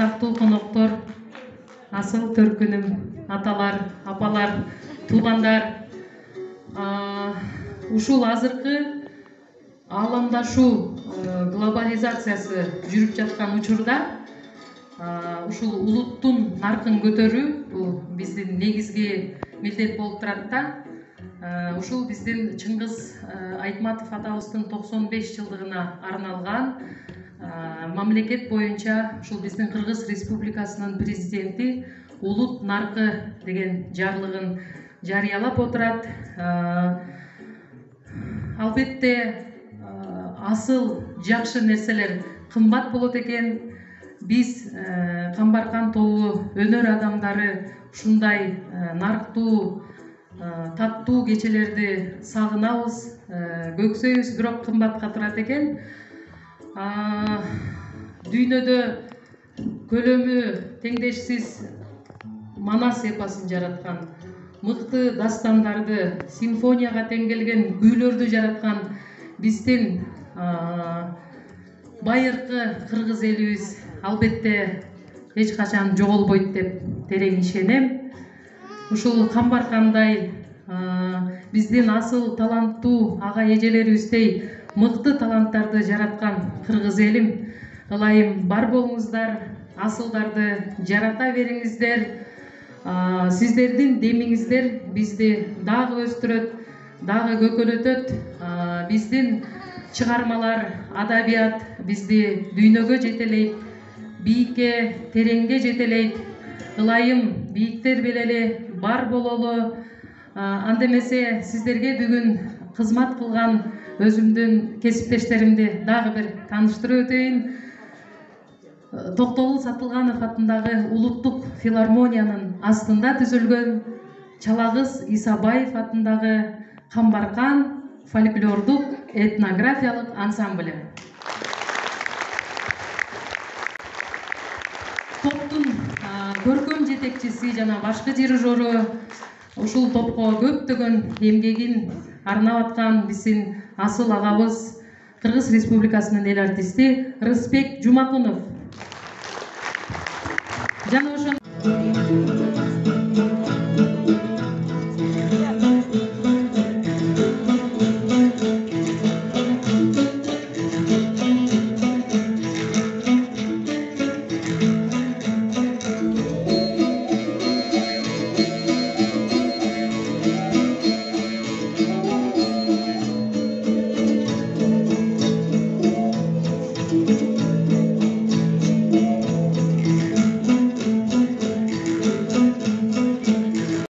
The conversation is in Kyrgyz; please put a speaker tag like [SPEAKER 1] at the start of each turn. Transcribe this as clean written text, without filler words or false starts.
[SPEAKER 1] армандуу коноктор, асыл төркүнүм, аталар, апалар, туугандар, ушул азыркы ааламдашуу глобализациясы жүрүп жаткан учурда ушул улуттун наркын көтөрүү бул биздин негизги милдет болуп турат да. Ушул биздин Чыңгыз Айтматов атабыздын 95 жылдыгына арналган мамлекет боюнча ушул биздин Кыргыз Республикасынын президенти улут наркы деген жарлыгын жарыялап отурат. Албетте асыл жакшы нерселер кымбат болот экен. Биз Камбаркан тобу өнөр адамдары ушундай нарктуу, таттуу кечелерди сагынабыз, көксөйбүз, бирок кымбатка турат экен. Дүйнөдө көлөмү теңдешсиз Манас эпосын жараткан, мыкты дастандарды, симфонияга тең келген күүлөрдү жараткан биздин байыркы кыргыз элибиз албетте эч качан жоголбойт деп терең ишенем. Ушул Камбаркандай биздин асыл таланттуу ага эжелерибиздей мыкты таланттарды жараткан кыргыз элим, ылайым бар болуңуздар, асылдарды жарата бериңиздер. Сиздердин демиңиздер бизди дагы өстүрөт, дагы көкөлөтөт. Биздин чыгармалар, адабият бизди дүйнөгө жетелейт, бийикке, тереңге жетелейт. Ылайым бийиктер белели бар бололу. Анда эмесе сиздерге бүгүн кызмат кылган өзүмдүн кесиптештеримди дагы бир тааныштырып өтөйүн. Токтогул Сатылганов атындагы Улуттук филармониянын астында түзүлгөн Чалагыз Исабаев атындагы Камбаркан фольклордук этнографиялык ансамбль. Топтун көркөм жетекчиси жана башкы дирижеру, ушул топко көптөгөн эмгегин арнап аткан биздин асыл агабыз, Кыргыз Республикасынын эл артисти Рысбек Жумакунов. Жана ошо